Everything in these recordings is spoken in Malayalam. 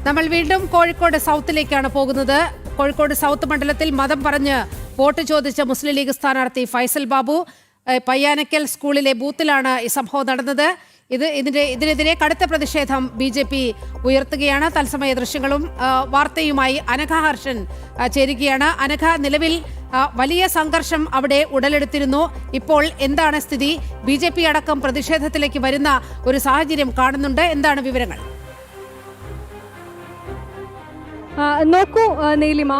നമ്മൾ വീണ്ടും കോഴിക്കോട് സൗത്തിലേക്കാണ് പോകുന്നത്. കോഴിക്കോട് സൗത്ത് മണ്ഡലത്തിൽ മതം പറഞ്ഞ് വോട്ട് ചോദിച്ച മുസ്ലിം ലീഗ് സ്ഥാനാർത്ഥി ഫൈസൽ ബാബു പയ്യാനക്കൽ സ്കൂളിലെ ബൂത്തിലാണ് ഈ സംഭവം നടന്നത്. ഇതിനെതിരെ കടുത്ത പ്രതിഷേധം BJP ഉയർത്തുകയാണ്. തത്സമയ ദൃശ്യങ്ങളും വാർത്തയുമായി അനഘ ഹർഷൻ ചേരുകയാണ്. അനഘ, നിലവിൽ വലിയ സംഘർഷം അവിടെ ഉടലെടുത്തിരുന്നു. ഇപ്പോൾ എന്താണ് സ്ഥിതി? BJP അടക്കം പ്രതിഷേധത്തിലേക്ക് വരുന്ന ഒരു സാഹചര്യം കാണുന്നുണ്ട്. എന്താണ് വിവരങ്ങൾ? നോക്കൂ നീലിമ,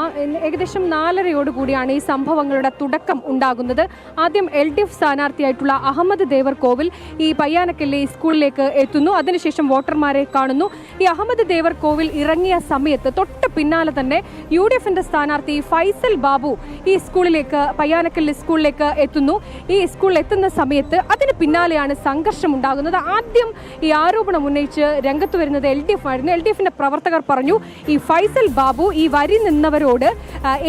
ഏകദേശം 4:30 ഈ സംഭവങ്ങളുടെ തുടക്കം ഉണ്ടാകുന്നത്. ആദ്യം LDF സ്ഥാനാർത്ഥിയായിട്ടുള്ള അഹമ്മദ് ദേവർകോവിൽ ഈ പയ്യാനക്കല്ലെ സ്കൂളിലേക്ക് എത്തുന്നു. അതിനുശേഷം വോട്ടർമാരെ കാണുന്നു. ഈ അഹമ്മദ് ദേവർകോവിൽ ഇറങ്ങിയ സമയത്ത് തൊട്ട് പിന്നാലെ തന്നെ UDFന്റെ സ്ഥാനാർത്ഥി ഫൈസൽ ബാബു ഈ സ്കൂളിലേക്ക്, പയ്യാനക്കല്ലെ സ്കൂളിലേക്ക് എത്തുന്നു. ഈ സ്കൂളിൽ എത്തുന്ന സമയത്ത് അതിന് പിന്നാലെയാണ് സംഘർഷം ഉണ്ടാകുന്നത്. ആദ്യം ഈ ആരോപണം ഉന്നയിച്ച് രംഗത്ത് വരുന്നത് LDF ആയിരുന്നു. LDFന്റെ പ്രവർത്തകർ പറഞ്ഞു, ഈ ഫൈസൽ ബാബു ഈ വരി നിന്നവരോട്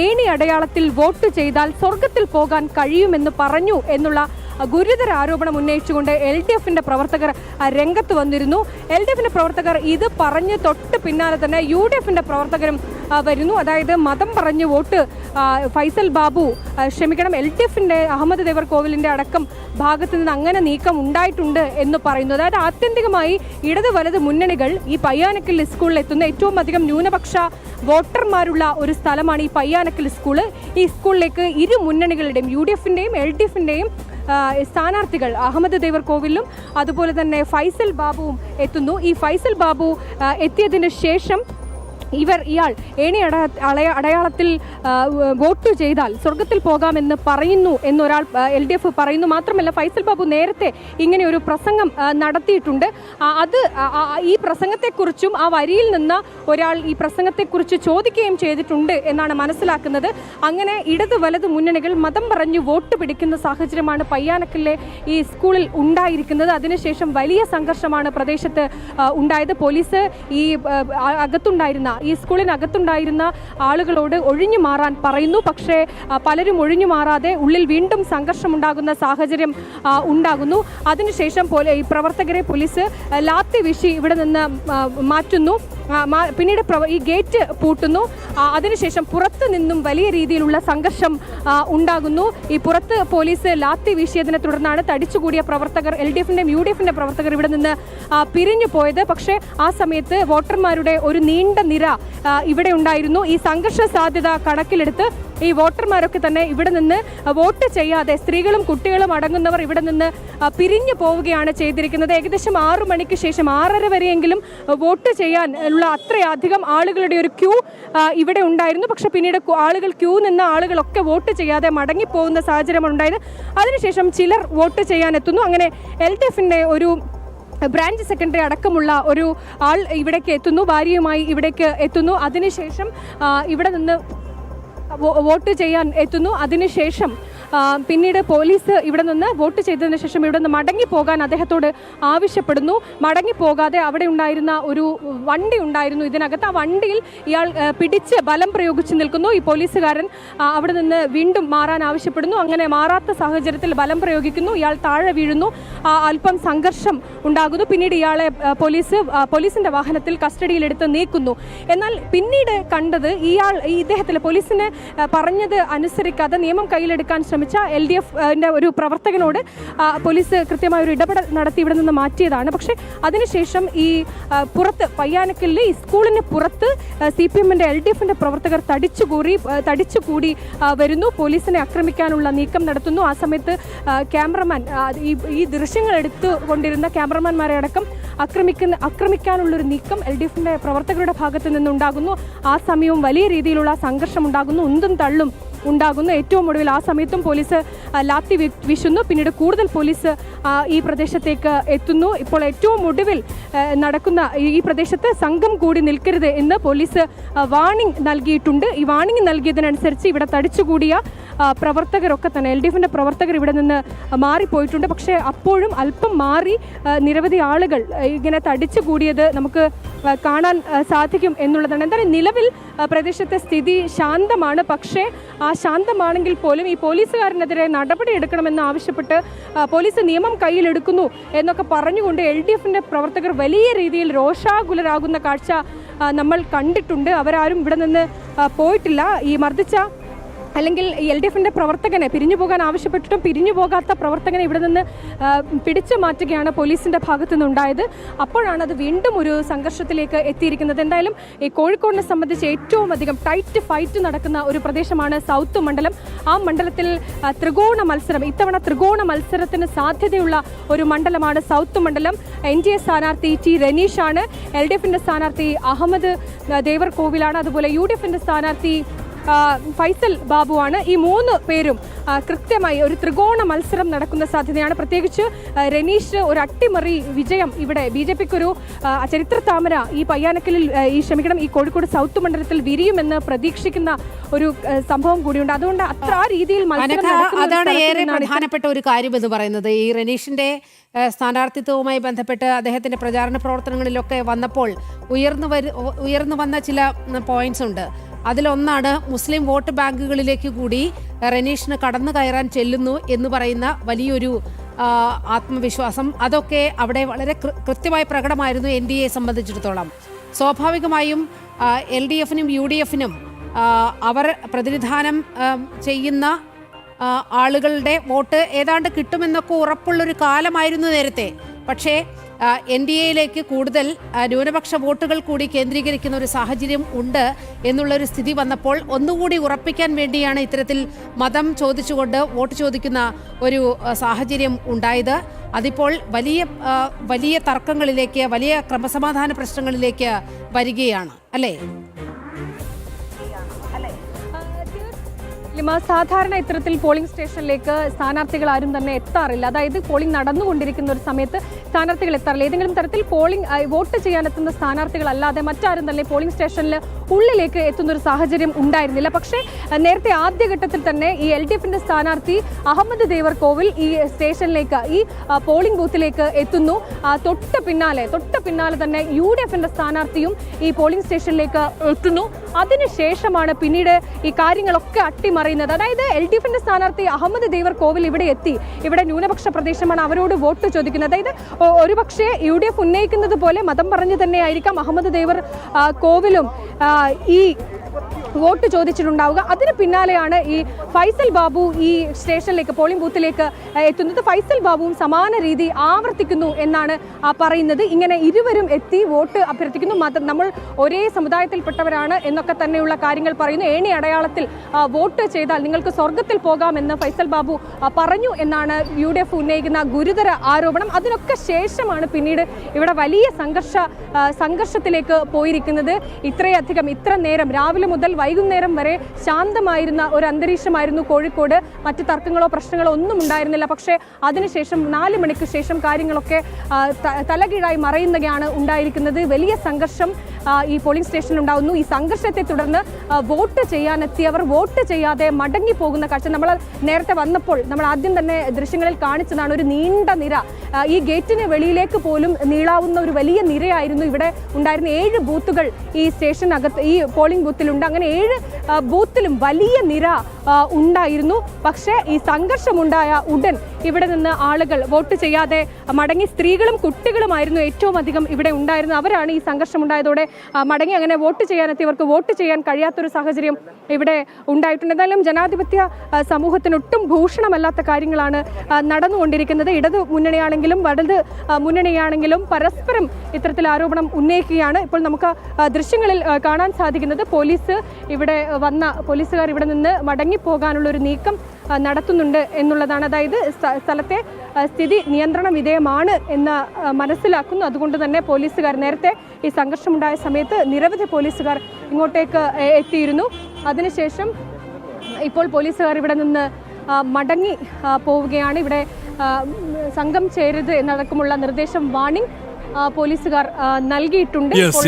ഏണി അടയാളത്തിൽ വോട്ട് ചെയ്താൽ സ്വർഗത്തിൽ പോകാൻ കഴിയുമെന്ന് പറഞ്ഞു എന്നുള്ള ഗുരുതര ആരോപണം ഉന്നയിച്ചുകൊണ്ട് LDFന്റെ പ്രവർത്തകർ രംഗത്ത് വന്നിരുന്നു. LDFന്റെ പ്രവർത്തകർ ഇത് പറഞ്ഞ് തൊട്ട് പിന്നാലെ തന്നെ UDFന്റെ പ്രവർത്തകരും വരുന്നു. അതായത് മതം പറഞ്ഞ് വോട്ട് ഫൈസൽ ബാബു, LDFന്റെ അഹമ്മദ് ദേവർകോവിലിന്റെ അടക്കം ഭാഗത്തു നിന്ന് അങ്ങനെ നീക്കം ഉണ്ടായിട്ടുണ്ട് എന്ന് പറയുന്നു. അതായത് ആത്യന്തികമായി ഇടത് വലത് മുന്നണികൾ ഈ പയ്യാനക്കൽ സ്കൂളിൽ എത്തുന്ന ഏറ്റവും അധികം ന്യൂനപക്ഷ വോട്ടർമാരുള്ള ഒരു സ്ഥലമാണ് ഈ പയ്യാനക്കൽ സ്കൂള്. ഈ സ്കൂളിലേക്ക് ഇരു മുന്നണികളുടെയും UDFന്റെയും LDFന്റെയും സ്ഥാനാർത്ഥികൾ അഹമ്മദ് ദേവർകോവിലും അതുപോലെ തന്നെ ഫൈസൽ ബാബുവും എത്തുന്നു. ഈ ഫൈസൽ ബാബു എത്തിയതിന് ശേഷം ഇയാൾ ഏണി അടയാളത്തിൽ വോട്ട് ചെയ്താൽ സ്വർഗത്തിൽ പോകാമെന്ന് പറയുന്നു എന്നൊരാൾ LDF പറയുന്നു. മാത്രമല്ല ഫൈസൽ ബാബു നേരത്തെ ഇങ്ങനെ ഒരു പ്രസംഗം നടത്തിയിട്ടുണ്ട്. ഈ പ്രസംഗത്തെക്കുറിച്ചും ആ വരിയിൽ നിന്ന് ഒരാൾ ഈ പ്രസംഗത്തെക്കുറിച്ച് ചോദിക്കുകയും ചെയ്തിട്ടുണ്ട് എന്നാണ് മനസ്സിലാക്കുന്നത്. അങ്ങനെ ഇടത് വലത് മുന്നണികൾ മതം പറഞ്ഞു വോട്ട് പിടിക്കുന്ന സാഹചര്യമാണ് പയ്യാനക്കലിലെ ഈ സ്കൂളിൽ ഉണ്ടായിരിക്കുന്നത്. അതിനുശേഷം വലിയ സംഘർഷമാണ് പ്രദേശത്ത് ഉണ്ടായത്. പോലീസ് ഈ സ്കൂളിനകത്തുണ്ടായിരുന്ന ആളുകളോട് ഒഴിഞ്ഞു മാറാൻ പറയുന്നു. പക്ഷേ പലരും ഒഴിഞ്ഞു മാറാതെ ഉള്ളിൽ വീണ്ടും സംഘർഷമുണ്ടാകുന്ന സാഹചര്യം ഉണ്ടാകുന്നു. അതിനുശേഷം ഈ പ്രവർത്തകരെ പോലീസ് ലാത്തി വീശി ഇവിടെ നിന്ന് മാറ്റുന്നു. പിന്നീട് ഈ ഗേറ്റ് പൂട്ടുന്നു. അതിനുശേഷം പുറത്തു നിന്നും വലിയ രീതിയിലുള്ള സംഘർഷം ഉണ്ടാകുന്നു. ഈ പുറത്ത് പോലീസ് ലാത്തി വീശിയതിനെ തുടർന്നാണ് തടിച്ചുകൂടിയ പ്രവർത്തകർ, LDFന്റെയും UDFന്റെ പ്രവർത്തകർ ഇവിടെ നിന്ന് പിരിഞ്ഞു പോയത്. പക്ഷേ ആ സമയത്ത് വോട്ടർമാരുടെ ഒരു നീണ്ട നിര ഇവിടെ ഉണ്ടായിരുന്നു. ഈ സംഘർഷ സാധ്യത കണക്കിലെടുത്ത് ഈ വോട്ടർമാരൊക്കെ തന്നെ ഇവിടെ നിന്ന് വോട്ട് ചെയ്യാതെ, സ്ത്രീകളും കുട്ടികളും അടങ്ങുന്നവർ ഇവിടെ നിന്ന് പിരിഞ്ഞു പോവുകയാണ് ചെയ്തിരിക്കുന്നത്. ഏകദേശം 6 മണിക്ക് ശേഷം 6:30 വരെയെങ്കിലും വോട്ട് ചെയ്യാൻ ഉള്ള അത്രയധികം ആളുകളുടെ ഒരു ക്യൂ ഇവിടെ ഉണ്ടായിരുന്നു. പക്ഷെ പിന്നീട് ക്യൂ നിന്ന ആളുകളൊക്കെ വോട്ട് ചെയ്യാതെ മടങ്ങിപ്പോകുന്ന സാഹചര്യമാണ് ഉണ്ടായത്. അതിനുശേഷം ചിലർ വോട്ട് ചെയ്യാൻ എത്തുന്നു. അങ്ങനെ LDFന്റെ ഒരു ബ്രാഞ്ച് സെക്രട്ടറി അടക്കമുള്ള ഒരു ആൾ ഇവിടേക്ക് എത്തുന്നു, ഭാര്യയുമായി ഇവിടേക്ക് എത്തുന്നു. അതിനുശേഷം ഇവിടെ നിന്ന് വോട്ട് ചെയ്യാൻ എത്തുന്നു. അതിനുശേഷം പിന്നീട് പോലീസ് ഇവിടെ നിന്ന് വോട്ട് ചെയ്തതിന് ശേഷം ഇവിടെ നിന്ന് മടങ്ങിപ്പോകാൻ അദ്ദേഹത്തോട് ആവശ്യപ്പെടുന്നു. മടങ്ങിപ്പോകാതെ അവിടെ ഉണ്ടായിരുന്ന ഒരു വണ്ടി ഉണ്ടായിരുന്നു ഇതിനകത്ത്. ആ വണ്ടിയിൽ ഇയാൾ പിടിച്ച് ബലം പ്രയോഗിച്ച് നിൽക്കുന്നു. ഈ പോലീസുകാരൻ അവിടെ നിന്ന് വീണ്ടും മാറാൻ ആവശ്യപ്പെടുന്നു. അങ്ങനെ മാറാത്ത സാഹചര്യത്തിൽ ബലം പ്രയോഗിക്കുന്നു. ഇയാൾ താഴെ വീഴുന്നു. അല്പം സംഘർഷം ഉണ്ടാകുന്നു. പിന്നീട് ഇയാളെ പോലീസിന്റെ വാഹനത്തിൽ കസ്റ്റഡിയിലെടുത്ത് നീക്കുന്നു. എന്നാൽ പിന്നീട് കണ്ടത് ഇദ്ദേഹത്തിലെ പോലീസിന് പറഞ്ഞത് അനുസരിക്കാതെ നിയമം കയ്യിലെടുക്കാൻ ശ്രമിച്ച LDFന്റെ ഒരു പ്രവർത്തകനോട് പോലീസ് കൃത്യമായ ഒരു ഇടപെടൽ നടത്തി ഇവിടെ നിന്ന് മാറ്റിയതാണ്. പക്ഷേ അതിനുശേഷം ഈ പുറത്ത് പയ്യാനക്കലിലെ ഈ സ്കൂളിന് പുറത്ത് CPMന്റെ LDFന്റെ പ്രവർത്തകർ തടിച്ചുകൂടി വരുന്നു. പോലീസിനെ ആക്രമിക്കാനുള്ള നീക്കം നടത്തുന്നു. ആ സമയത്ത് ക്യാമറമാൻ, ഈ ദൃശ്യങ്ങൾ എടുത്തുകൊണ്ടിരുന്ന ക്യാമറമാൻമാരെ അടക്കം ആക്രമിക്കാനുള്ളൊരു നീക്കം LDFന്റെ പ്രവർത്തകരുടെ ഭാഗത്ത് നിന്നുണ്ടാകുന്നു. ആ സമയവും വലിയ രീതിയിലുള്ള സംഘർഷം ഉണ്ടാകുന്നു. ഉന്തും തള്ളും ഉണ്ടാകുന്നു. ഏറ്റവും ഒടുവിൽ ആ സമയത്തും പോലീസ് ലാത്തി വീശുന്നു. പിന്നീട് കൂടുതൽ പോലീസ് ഈ പ്രദേശത്തേക്ക് എത്തുന്നു. ഇപ്പോൾ ഏറ്റവും ഒടുവിൽ നടക്കുന്ന ഈ പ്രദേശത്ത് സംഘം കൂടി നിൽക്കരുത് എന്ന് പോലീസ് വാണിംഗ് നൽകിയിട്ടുണ്ട്. ഈ വാണിംഗ് നൽകിയതിനനുസരിച്ച് ഇവിടെ തടിച്ചുകൂടിയ പ്രവർത്തകരൊക്കെ തന്നെ, LDFന്റെ പ്രവർത്തകർ ഇവിടെ നിന്ന് മാറിപ്പോയിട്ടുണ്ട്. പക്ഷേ അപ്പോഴും അല്പം മാറി നിരവധി ആളുകൾ ഇങ്ങനെ തടിച്ചുകൂടിയത് നമുക്ക് കാണാൻ സാധിക്കും എന്നുള്ളതാണ്. എന്തായാലും നിലവിൽ പ്രദേശത്തെ സ്ഥിതി ശാന്തമാണ്. പക്ഷേ ആ ശാന്തമാണെങ്കിൽ പോലും ഈ പോലീസുകാരനെതിരെ നടപടി എടുക്കണമെന്ന് ആവശ്യപ്പെട്ട് പോലീസ് നിയമ നിയമം കയ്യിലെടുക്കുന്നു എന്നൊക്കെ പറഞ്ഞുകൊണ്ട് LDF-ന്റെ പ്രവർത്തകർ വലിയ രീതിയിൽ രോഷാകുലരാകുന്ന കാഴ്ച നമ്മൾ കണ്ടിട്ടുണ്ട്. അവരാരും ഇവിടെ നിന്ന് പോയിട്ടില്ല. ഈ മർദ്ദിച്ച അല്ലെങ്കിൽ LDF-ന്റെ പ്രവർത്തകനെ പിരിഞ്ഞു പോകാൻ ആവശ്യപ്പെട്ടിട്ടും പിരിഞ്ഞു പോകാത്ത പ്രവർത്തകനെ ഇവിടെ നിന്ന് പിടിച്ചു മാറ്റുകയാണ് പോലീസിന്റെ ഭാഗത്തു നിന്നുണ്ടായത്. അപ്പോഴാണ് അത് വീണ്ടും ഒരു സംഘർഷത്തിലേക്ക് എത്തിയിരിക്കുന്നത്. എന്തായാലും ഈ കോഴിക്കോടിനെ സംബന്ധിച്ച് ഏറ്റവും അധികം ടൈറ്റ് ഫൈറ്റ് നടക്കുന്ന ഒരു പ്രദേശമാണ് സൗത്ത് മണ്ഡലം. ആ മണ്ഡലത്തിൽ ത്രികോണ മത്സരം, ഇത്തവണ ത്രികോണ മത്സരത്തിന് സാധ്യതയുള്ള ഒരു മണ്ഡലമാണ് സൗത്ത് മണ്ഡലം. NDA സ്ഥാനാർത്ഥി T റനീഷാണ്, LDF-ന്റെ സ്ഥാനാർത്ഥി അഹമ്മദ് ദേവർകോവിലാണ്, അതുപോലെ UDF-ന്റെ സ്ഥാനാർത്ഥി ഫൈസൽ ബാബുവാണ്. ഈ മൂന്ന് പേരും കൃത്യമായി ഒരു ത്രികോണ മത്സരം നടക്കുന്ന സാധ്യതയാണ്. പ്രത്യേകിച്ച് റനീഷ് ഒരു അട്ടിമറി വിജയം ഇവിടെ BJP-ക്കൊരു ചരിത്ര താമര ഈ പയ്യാനക്കലിൽ ഈ കോഴിക്കോട് സൗത്ത് മണ്ഡലത്തിൽ വിരിയുമെന്ന് പ്രതീക്ഷിക്കുന്ന ഒരു സംഭവം കൂടിയുണ്ട്. അതുകൊണ്ട് അത്ര ആ രീതിയിൽ അതാണ് ഏറെ പ്രധാനപ്പെട്ട ഒരു കാര്യം എന്ന് പറയുന്നത്. ഈ റനീഷിന്റെ സ്ഥാനാർത്ഥിത്വവുമായി ബന്ധപ്പെട്ട് അദ്ദേഹത്തിന്റെ പ്രചാരണ പ്രവർത്തനങ്ങളിലൊക്കെ വന്നപ്പോൾ ഉയർന്നു വന്ന ചില പോയിന്റ്സ് ഉണ്ട്. അതിലൊന്നാണ് മുസ്ലിം വോട്ട് ബാങ്കുകളിലേക്ക് കൂടി റനീഷിന് കടന്നു കയറാൻ ചെല്ലുന്നു എന്ന് പറയുന്ന വലിയൊരു ആത്മവിശ്വാസം. അതൊക്കെ അവിടെ വളരെ കൃത്യമായി പ്രകടമായിരുന്നു NDA സംബന്ധിച്ചിടത്തോളം. സ്വാഭാവികമായും LDF-നും UDF-നും അവർ പ്രതിനിധാനം ചെയ്യുന്ന ആളുകളുടെ വോട്ട് ഏതാണ്ട് കിട്ടുമെന്നൊക്കെ ഉറപ്പുള്ളൊരു കാലമായിരുന്നു നേരത്തെ. പക്ഷേ NDA-യിലേക്ക് കൂടുതൽ ന്യൂനപക്ഷ വോട്ടുകൾ കൂടി കേന്ദ്രീകരിക്കുന്ന ഒരു സാഹചര്യം ഉണ്ട് എന്നുള്ളൊരു സ്ഥിതി വന്നപ്പോൾ ഒന്നുകൂടി ഉറപ്പിക്കാൻ വേണ്ടിയാണ് ഇത്തരത്തിൽ മതം ചോദിച്ചുകൊണ്ട് വോട്ട് ചോദിക്കുന്ന ഒരു സാഹചര്യം ഉണ്ടായത്. അതിപ്പോൾ വലിയ തർക്കങ്ങളിലേക്ക്, വലിയ ക്രമസമാധാന പ്രശ്നങ്ങളിലേക്ക് വരികയാണ് അല്ലേ? സാധാരണ ഇത്തരത്തിൽ പോളിംഗ് സ്റ്റേഷനിലേക്ക് സ്ഥാനാർത്ഥികൾ ആരും തന്നെ എത്താറില്ല. അതായത് പോളിംഗ് നടന്നുകൊണ്ടിരിക്കുന്ന ഒരു സമയത്ത് സ്ഥാനാർത്ഥികൾ എത്താറില്ല. ഏതെങ്കിലും തരത്തിൽ വോട്ട് ചെയ്യാനെത്തുന്ന സ്ഥാനാർത്ഥികളല്ലാതെ മറ്റാരും തന്നെ പോളിംഗ് സ്റ്റേഷനിൽ ഉള്ളിലേക്ക് എത്തുന്ന ഒരു സാഹചര്യം ഉണ്ടായിരുന്നില്ല. പക്ഷേ നേരത്തെ ആദ്യഘട്ടത്തിൽ തന്നെ ഈ LDF-ന്റെ സ്ഥാനാർത്ഥി അഹമ്മദ് ദേവർകോവിൽ ഈ സ്റ്റേഷനിലേക്ക്, ഈ പോളിംഗ് ബൂത്തിലേക്ക് എത്തുന്നു. തൊട്ട് പിന്നാലെ തന്നെ UDF-ന്റെ സ്ഥാനാർത്ഥിയും ഈ പോളിംഗ് സ്റ്റേഷനിലേക്ക് എത്തുന്നു. അതിനുശേഷമാണ് പിന്നീട് ഈ കാര്യങ്ങളൊക്കെ അട്ടിമറിയുന്നത്. അതായത് LDF-ന്റെ സ്ഥാനാർത്ഥി അഹമ്മദ് ദേവർകോവിൽ ഇവിടെ എത്തി. ഇവിടെ ന്യൂനപക്ഷ പ്രദേശമാണ്, അവരോട് വോട്ട് ചോദിക്കുന്നത്. അതായത് ഒരുപക്ഷെ UDF ഉന്നയിക്കുന്നത് പോലെ മതം പറഞ്ഞു തന്നെയായിരിക്കാം അഹമ്മദ് ദേവർകോവിലും ഈ വോട്ട് ചോദിച്ചിട്ടുണ്ടാവുക. അതിന് പിന്നാലെയാണ് ഈ ഫൈസൽ ബാബു ഈ സ്റ്റേഷനിലേക്ക്, പോളിംഗ് ബൂത്തിലേക്ക് എത്തുന്നത്. ഫൈസൽ ബാബുവും സമാന രീതി ആവർത്തിക്കുന്നു എന്നാണ് പറയുന്നത്. ഇങ്ങനെ ഇരുവരും എത്തി വോട്ട് അഭ്യർത്ഥിക്കുന്നു. നമ്മൾ ഒരേ സമുദായത്തിൽപ്പെട്ടവരാണ് എന്നൊക്കെ തന്നെയുള്ള കാര്യങ്ങൾ പറയുന്നു. ഏണി അടയാളത്തിൽ വോട്ട് ചെയ്താൽ നിങ്ങൾക്ക് സ്വർഗത്തിൽ പോകാമെന്ന് ഫൈസൽ ബാബു പറഞ്ഞു എന്നാണ് UDF ഉന്നയിക്കുന്ന ഗുരുതര ആരോപണം. അതിനൊക്കെ ശേഷമാണ് പിന്നീട് ഇവിടെ വലിയ സംഘർഷത്തിലേക്ക് പോയിരിക്കുന്നത്. ഇത്ര നേരം രാവിലെ മുതൽ വൈകുന്നേരം വരെ ശാന്തമായിരുന്ന ഒരു അന്തരീക്ഷമായിരുന്നു കോഴിക്കോട്. മറ്റ് തർക്കങ്ങളോ പ്രശ്നങ്ങളോ ഒന്നും ഉണ്ടായിരുന്നില്ല. പക്ഷേ അതിനുശേഷം 4 മണിക്ക് ശേഷം കാര്യങ്ങളൊക്കെ തലകീഴായി മറയുന്നതാണ് ഉണ്ടായിരിക്കുന്നത്. വലിയ സംഘർഷം ഈ പോളിംഗ് സ്റ്റേഷനിൽ ഉണ്ടാകുന്നു. ഈ സംഘർഷത്തെ തുടർന്ന് വോട്ട് ചെയ്യാനെത്തിയവർ വോട്ട് ചെയ്യാതെ മടങ്ങി പോകുന്ന കാഴ്ച നമ്മൾ നേരത്തെ വന്നപ്പോൾ നമ്മൾ ആദ്യം തന്നെ ദൃശ്യങ്ങളിൽ കാണിച്ചതാണ്. ഒരു നീണ്ട നിര, ഈ ഗേറ്റിന് വെളിയിലേക്ക് പോലും നീളാവുന്ന ഒരു വലിയ നിരയായിരുന്നു ഇവിടെ ഉണ്ടായിരുന്ന. 7 ബൂത്തുകൾ ഈ സ്റ്റേഷനകത്ത്, ഈ പോളിംഗ് ബൂത്തിലുണ്ട്. അങ്ങനെ 7 ബൂത്തിലും വലിയ നിര ഉണ്ടായിരുന്നു. പക്ഷേ ഈ സംഘർഷമുണ്ടായ ഉടൻ ഇവിടെ നിന്ന് ആളുകൾ വോട്ട് ചെയ്യാതെ മടങ്ങി. സ്ത്രീകളും കുട്ടികളുമായിരുന്നു ഏറ്റവും അധികം ഇവിടെ ഉണ്ടായിരുന്നത്. അവരാണ് ഈ സംഘർഷമുണ്ടായതോടെ മടങ്ങി. അങ്ങനെ വോട്ട് ചെയ്യാനെത്തിയവർക്ക് വോട്ട് ചെയ്യാൻ കഴിയാത്തൊരു സാഹചര്യം ഇവിടെ ഉണ്ടായിട്ടുണ്ട്. എന്തായാലും ജനാധിപത്യ സമൂഹത്തിനൊട്ടും ഭൂഷണമല്ലാത്ത കാര്യങ്ങളാണ് നടന്നുകൊണ്ടിരിക്കുന്നത്. ഇടത് മുന്നണിയാണെങ്കിലും വലത് മുന്നണിയാണെങ്കിലും പരസ്പരം ഇത്തരത്തിൽ ആരോപണം ഉന്നയിക്കുകയാണ്. ഇപ്പോൾ നമുക്ക് ദൃശ്യങ്ങളിൽ കാണാൻ സാധിക്കുന്നത് പോലീസുകാർ ഇവിടെ നിന്ന് മടങ്ങിപ്പോകാനുള്ള ഒരു നീക്കം നടത്തുന്നുണ്ട് എന്നുള്ളതാണ്. അതായത് സ്ഥലത്തെ സ്ഥിതി നിയന്ത്രണ വിധേയമാണ് എന്ന് മനസ്സിലാക്കുന്നു. അതുകൊണ്ട് തന്നെ പോലീസുകാർ നേരത്തെ ഈ സംഘർഷമുണ്ടായ സമയത്ത് നിരവധി പോലീസുകാർ ഇങ്ങോട്ടേക്ക് എത്തിയിരുന്നു. അതിനുശേഷം ഇപ്പോൾ പോലീസുകാർ ഇവിടെ നിന്ന് മടങ്ങി പോവുകയാണ്. ഇവിടെ സംഘം ചേരരുത് എന്നടക്കമുള്ള നിർദ്ദേശം, വാണിംഗ് പോലീസുകാർ നൽകിയിട്ടുണ്ട്.